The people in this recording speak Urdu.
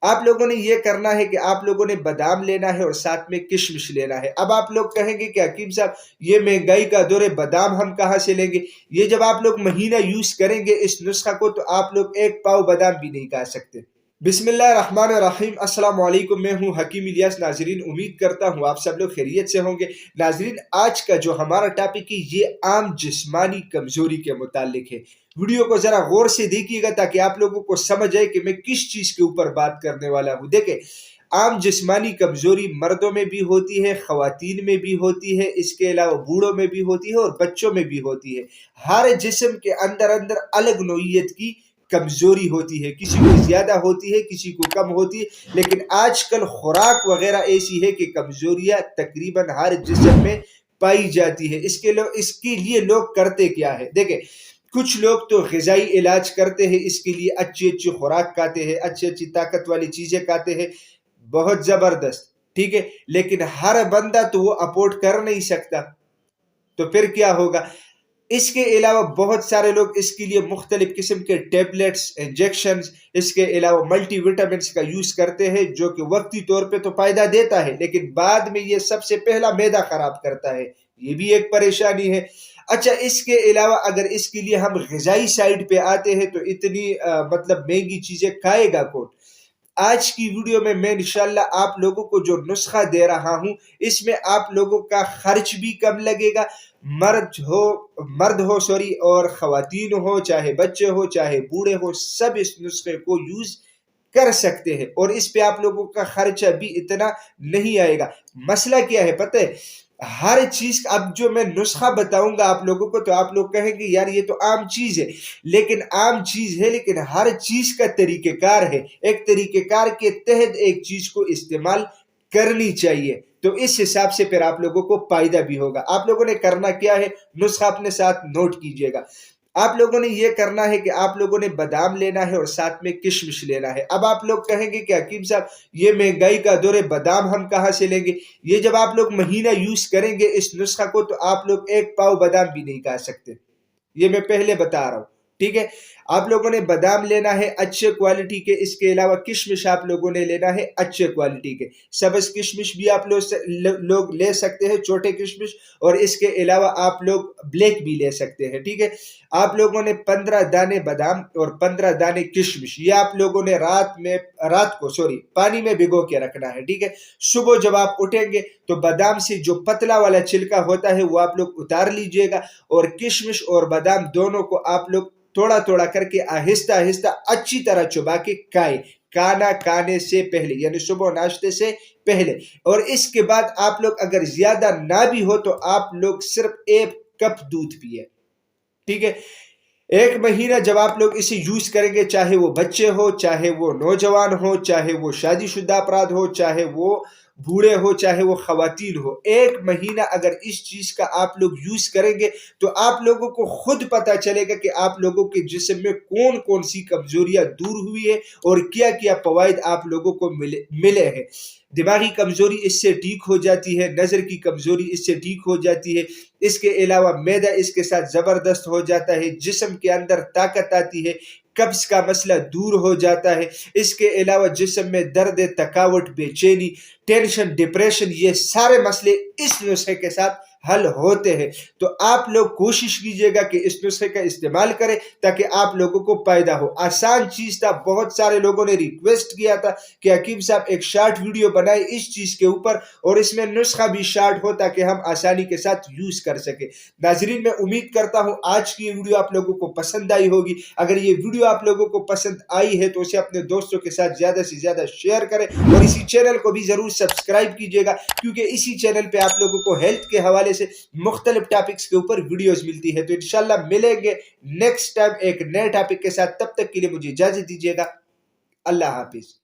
آپ لوگوں نے یہ کرنا ہے کہ آپ لوگوں نے بادام لینا ہے اور ساتھ میں کشمش لینا ہے۔ اب آپ لوگ کہیں گے کہ حکیم صاحب یہ مہنگائی کا دور ہے، بادام ہم کہاں سے لیں گے؟ یہ جب آپ لوگ مہینہ یوز کریں گے اس نسخہ کو تو آپ لوگ ایک پاؤ بادام بھی نہیں کھا سکتے۔ بسم اللہ الرحمن الرحیم، السلام علیکم، میں ہوں حکیم الیاس۔ ناظرین امید کرتا ہوں آپ سب لوگ خیریت سے ہوں گے۔ ناظرین آج کا جو ہمارا ٹاپک ہے یہ عام جسمانی کمزوری کے متعلق ہے۔ ویڈیو کو ذرا غور سے دیکھیے گا تاکہ آپ لوگوں کو سمجھ آئے کہ میں کس چیز کے اوپر بات کرنے والا ہوں۔ دیکھیں، عام جسمانی کمزوری مردوں میں بھی ہوتی ہے، خواتین میں بھی ہوتی ہے، اس کے علاوہ بوڑھوں میں بھی ہوتی ہے اور بچوں میں بھی ہوتی ہے۔ ہر جسم کے اندر الگ نوعیت کی کمزوری ہوتی ہے، کسی کو زیادہ ہوتی ہے، کسی کو کم ہوتی ہے، لیکن آج کل خوراک وغیرہ ایسی ہے کہ کمزوریاں تقریباً ہر جسم میں پائی جاتی ہے۔ اس کے لیے لوگ کرتے کیا ہے؟ دیکھیں، کچھ لوگ تو غذائی علاج کرتے ہیں، اس کے لیے اچھی خوراک کھاتے ہیں، اچھی طاقت والی چیزیں کھاتے ہیں، بہت زبردست، ٹھیک ہے، لیکن ہر بندہ تو وہ اپورٹ کر نہیں سکتا، تو پھر کیا ہوگا؟ اس کے علاوہ بہت سارے لوگ اس کے لیے مختلف قسم کے ٹیبلٹس، انجیکشنز، اس کے علاوہ ملٹی وٹامنز کا یوز کرتے ہیں، جو کہ وقتی طور پہ تو فائدہ دیتا ہے لیکن بعد میں یہ سب سے پہلا معدہ خراب کرتا ہے، یہ بھی ایک پریشانی ہے۔ اچھا، اس کے علاوہ اگر اس کے لیے ہم غذائی سائڈ پہ آتے ہیں تو اتنی مطلب مہنگی چیزیں کھائے گا کون؟ آج کی ویڈیو میں انشاءاللہ آپ لوگوں کو جو نسخہ دے رہا ہوں اس میں آپ لوگوں کا خرچ بھی کم لگے گا، مرد ہو اور خواتین ہو، چاہے بچے ہو چاہے بوڑھے ہو، سب اس نسخے کو یوز کر سکتے ہیں اور اس پہ آپ لوگوں کا خرچہ بھی اتنا نہیں آئے گا۔ مسئلہ کیا ہے پتہ ہے؟ ہر چیز، اب جو میں نسخہ بتاؤں گا آپ لوگوں کو تو آپ لوگ کہیں گے یار یہ تو عام چیز ہے، لیکن عام چیز ہے لیکن ہر چیز کا طریقہ کار ہے، ایک طریقہ کار کے تحت ایک چیز کو استعمال کرنی چاہیے، تو اس حساب سے پھر آپ لوگوں کو فائدہ بھی ہوگا۔ آپ لوگوں نے کرنا کیا ہے؟ نسخہ اپنے ساتھ نوٹ کیجئے گا۔ آپ لوگوں نے یہ کرنا ہے کہ آپ لوگوں نے بادام لینا ہے اور ساتھ میں کشمش لینا ہے۔ اب آپ لوگ کہیں گے کہ حکیم صاحب یہ مہنگائی کا دور ہے، بادام ہم کہاں سے لیں گے؟ یہ جب آپ لوگ مہینہ یوز کریں گے اس نسخہ کو تو آپ لوگ ایک پاؤ بادام بھی نہیں کھا سکتے، یہ میں پہلے بتا رہا ہوں، ٹھیک ہے؟ آپ لوگوں نے بادام لینا ہے اچھے کوالٹی کے، اس کے علاوہ کشمش آپ لوگوں نے لینا ہے اچھے کوالٹی کے، سبز کشمش بھی آپ لوگ لے سکتے ہیں، چھوٹے کشمش، اور اس کے علاوہ آپ لوگ بلیک بھی لے سکتے ہیں، ٹھیک ہے؟ آپ لوگوں نے 15 دانے بادام اور 15 دانے کشمش، یہ آپ لوگوں نے رات کو پانی میں بھگو کے رکھنا ہے، ٹھیک ہے؟ صبح جب آپ اٹھیں گے تو بادام سے جو پتلا والا چھلکا ہوتا ہے وہ آپ لوگ اتار لیجئے گا، اور کشمش اور بادام دونوں کو آپ لوگ تھوڑا تھوڑا کر کے آہستہ آہستہ اچھی طرح چبا کے کھائیں، کھانا کھانے سے پہلے، یعنی صبح ناشتے سے پہلے، اور اس کے بعد آپ لوگ اگر زیادہ نہ بھی ہو تو آپ لوگ صرف 1 کپ دودھ پیئے، ٹھیک ہے؟ ایک مہینہ جب آپ لوگ اسے یوز کریں گے، چاہے وہ بچے ہو، چاہے وہ نوجوان ہو، چاہے وہ شادی شدہ افراد ہو، چاہے وہ بوڑھے ہو، چاہے وہ خواتین ہو، ایک مہینہ اگر اس چیز کا آپ لوگ یوز کریں گے تو آپ لوگوں کو خود پتا چلے گا کہ آپ لوگوں کے جسم میں کون کون سی کمزوریاں دور ہوئی ہے اور کیا کیا فوائد آپ لوگوں کو ملے ہیں۔ دماغی کمزوری اس سے ٹھیک ہو جاتی ہے، نظر کی کمزوری اس سے ٹھیک ہو جاتی ہے، اس کے علاوہ معدہ اس کے ساتھ زبردست ہو جاتا ہے، جسم کے اندر طاقت آتی ہے، قبض کا مسئلہ دور ہو جاتا ہے، اس کے علاوہ جسم میں درد، تھکاوٹ، بے چینی، ٹینشن، ڈپریشن، یہ سارے مسئلے اس نسخے کے ساتھ حل ہوتے ہیں۔ تو آپ لوگ کوشش کیجئے گا کہ اس نسخے کا استعمال کریں تاکہ آپ لوگوں کو فائدہ ہو۔ آسان چیز تھا، بہت سارے لوگوں نے ریکویسٹ کیا تھا کہ حکیم صاحب ایک شارٹ ویڈیو بنائے اس چیز کے اوپر اور اس میں نسخہ بھی شارٹ ہو تاکہ ہم آسانی کے ساتھ یوز کر سکیں۔ ناظرین میں امید کرتا ہوں آج کی یہ ویڈیو آپ لوگوں کو پسند آئی ہوگی۔ اگر یہ ویڈیو آپ لوگوں کو پسند آئی ہے تو اسے اپنے دوستوں کے ساتھ زیادہ سے زیادہ شیئر کریں اور اسی چینل کو بھی ضرور سبسکرائب کیجئے گا، کیونکہ اسی چینل پہ آپ لوگوں کو ہیلتھ کے حوالے سے مختلف ٹاپکس کے اوپر ویڈیوز ملتی ہے۔ تو انشاءاللہ ملیں گے نیکسٹ ٹائم ایک نئے ٹاپک کے ساتھ، تب تک کے لیے مجھے اجازت دیجئے گا۔ اللہ حافظ۔